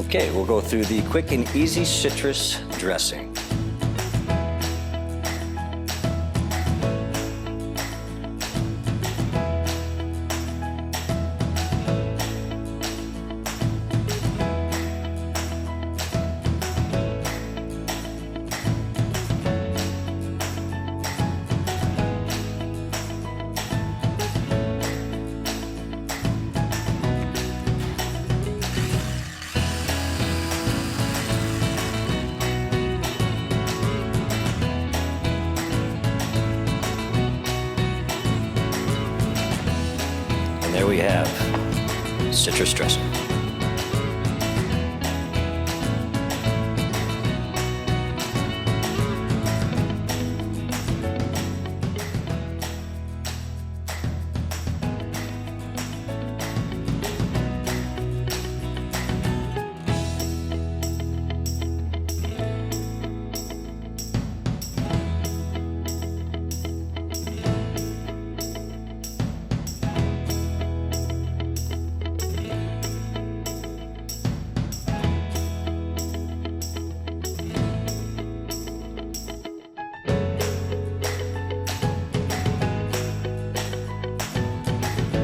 Okay, we'll go through the quick and easy citrus dressing. And there we have citrus dressing.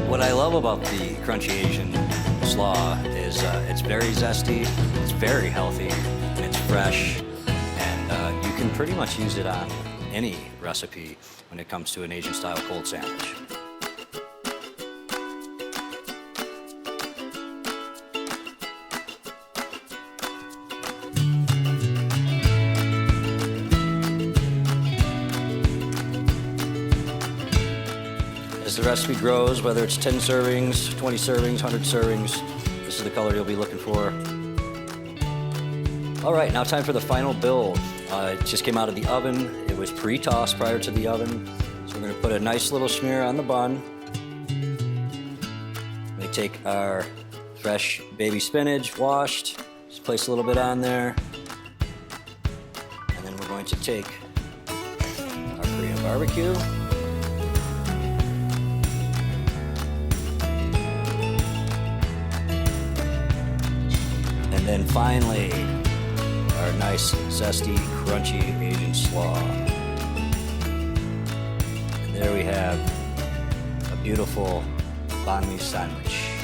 What I love about the Crunchy Asian slaw is it's very zesty, it's very healthy, and it's fresh, and you can pretty much use it on any recipe when it comes to an Asian-style cold sandwich. As the recipe grows, whether it's 10 servings, 20 servings, 100 servings, this is the color you'll be looking for. All right, now time for the final build. It just came out of the oven. It was pre-tossed prior to the oven. So we're gonna put a nice little smear on the bun. We take our fresh baby spinach, washed, just place a little bit on there. And then we're going to take our Korean barbecue. And then finally, our nice, zesty, crunchy Asian slaw. And there we have a beautiful banh mi sandwich.